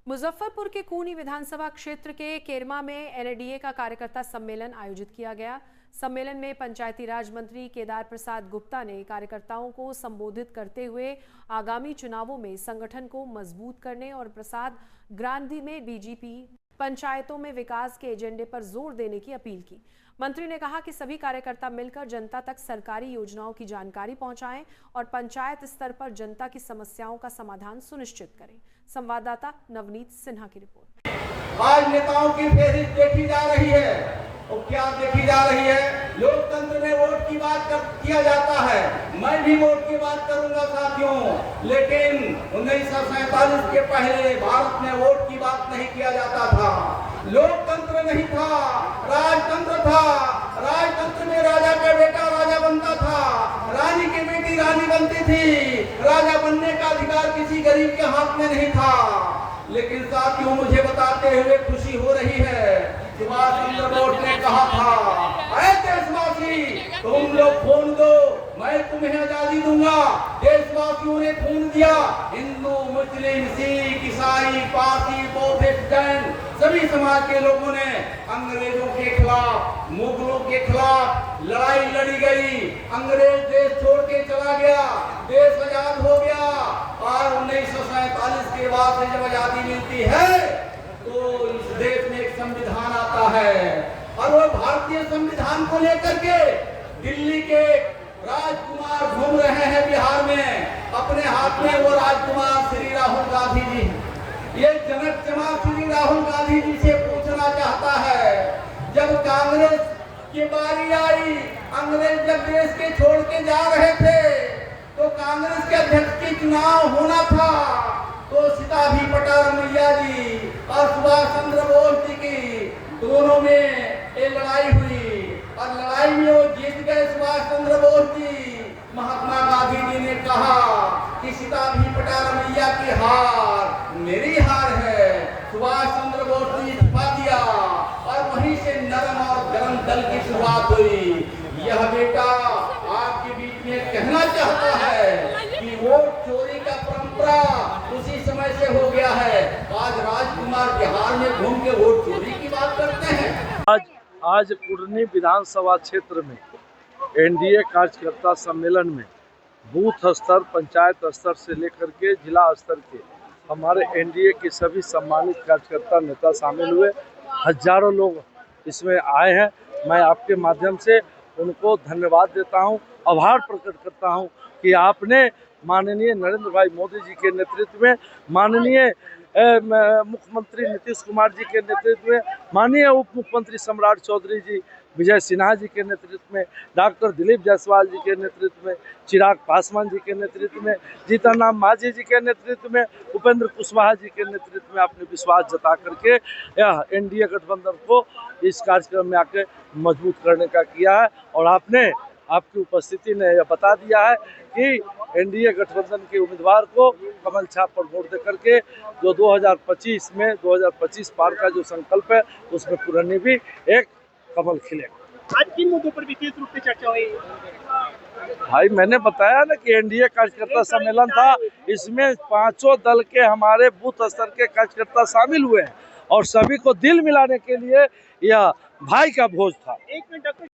मुजफ्फरपुर के कूनी विधानसभा क्षेत्र के केरमा में एनडीए का कार्यकर्ता सम्मेलन आयोजित किया गया। सम्मेलन में पंचायती राज मंत्री केदार प्रसाद गुप्ता ने कार्यकर्ताओं को संबोधित करते हुए आगामी चुनावों में संगठन को मजबूत करने और प्रसाद ग्रांधी में बीजेपी पंचायतों में विकास के एजेंडे पर जोर देने की अपील की। मंत्री ने कहा कि सभी कार्यकर्ता मिलकर जनता तक सरकारी योजनाओं की जानकारी पहुंचाएं और पंचायत स्तर पर जनता की समस्याओं का समाधान सुनिश्चित करें। संवाददाता नवनीत सिन्हा की रिपोर्ट। आज नेताओं की फेहरिस्त देखी जा रही है और क्या देखी जा रही है? लोकतंत्र में वोट की बात किया जाता है। मैं भी वोट की बात करूंगा साथियों, लेकिन 1947 के पहले भारत में वोट की बात नहीं किया जाता था। लोकतंत्र नहीं था, राजतंत्र था। राजतंत्र में राजा का बेटा राजा बनता था, रानी की बेटी रानी बनती थी। राजा बनने का अधिकार किसी गरीब के हाथ में नहीं था। लेकिन साथियों, मुझे बताते हुए खुशी हो रही है, सुभाष चंद्र बोस ने कहा था, ऐ देशवासी, तुम लोग खून दो, मैं तुम्हें आजादी दूंगा। देशवासियों ने खून दिया। हिंदू, मुस्लिम, सिख, ईसाई, पारसी, बौद्ध, जैन सभी समाज के लोगों ने अंग्रेजों के खिलाफ, मुगलों के खिलाफ लड़ाई लड़ी गई। अंग्रेज देश छोड़ के चला गया, देश आजाद हो गया। और 1947 के बाद से जब आजादी मिलती है तो इस देश में एक संविधान आता है और वो भारतीय संविधान को लेकर के दिल्ली के राजकुमार घूम रहे हैं बिहार में। अपने हाथ में वो राजकुमार श्री राहुल गांधी जी। ये जनक जमा श्री राहुल गांधी जी से पूछना चाहता है, जब कांग्रेस की बारी आई, अंग्रेज जब देश के छोड़ के जा रहे थे तो कांग्रेस के अध्यक्ष की चुनाव होना था, तो सीता भी पटारमैया जी और सुभाष चंद्र बोस जी की दोनों में ये लड़ाई हुई और लड़ाई में वो जीत गए सुभाष चंद्र बोस जी। महात्मा गांधी जी ने कहा कि सीता भी पटारमैया की हार मेरी हार है। सुभाष चंद्र बोस जी छुपा दिया और वहीं से नरम और गरम दल की शुरुआत हुई। यह बेटा आपके बीच में कहना चाहता है कि वोट चोरी का परंपरा उसी समय से हो गया है। आज राजकुमार बिहार में घूम के वोट चोरी की बात करते हैं। आज कुर्नी विधानसभा क्षेत्र में एनडीए कार्यकर्ता सम्मेलन में बूथ स्तर, पंचायत स्तर से लेकर के जिला स्तर के हमारे एनडीए के सभी सम्मानित कार्यकर्ता नेता शामिल हुए। हजारों लोग इसमें आए हैं। मैं आपके माध्यम से उनको धन्यवाद देता हूं, आभार प्रकट करता हूं कि आपने माननीय नरेंद्र भाई मोदी जी के नेतृत्व में, माननीय मुख्यमंत्री नीतीश कुमार जी के नेतृत्व में, माननीय उप मुख्यमंत्री सम्राट चौधरी जी, विजय सिन्हा जी के नेतृत्व में, डॉक्टर दिलीप जायसवाल जी के नेतृत्व में, चिराग पासवान जी के नेतृत्व में, जीतन राम मांझी जी के नेतृत्व में, उपेंद्र कुशवाहा जी के नेतृत्व में आपने विश्वास जता करके यह एनडीए गठबंधन को इस कार्यक्रम में आके मजबूत करने का किया है। और आपकी उपस्थिति ने यह बता दिया है कि एनडीए गठबंधन के उम्मीदवार को कमल छाप पर वोट देकर के जो 2025 पार का जो संकल्प है उसमें पुरानी भी एक कमल खिलेगा। आज किन मुद्दों पर विशेष रूप से चर्चा हुई? भाई मैंने बताया ना कि एनडीए कार्यकर्ता सम्मेलन था, इसमें पांचों दल के हमारे बूथ स्तर के कार्यकर्ता शामिल हुए हैं और सभी को दिल मिलाने के लिए यह भाई का भोज था। एक मिनट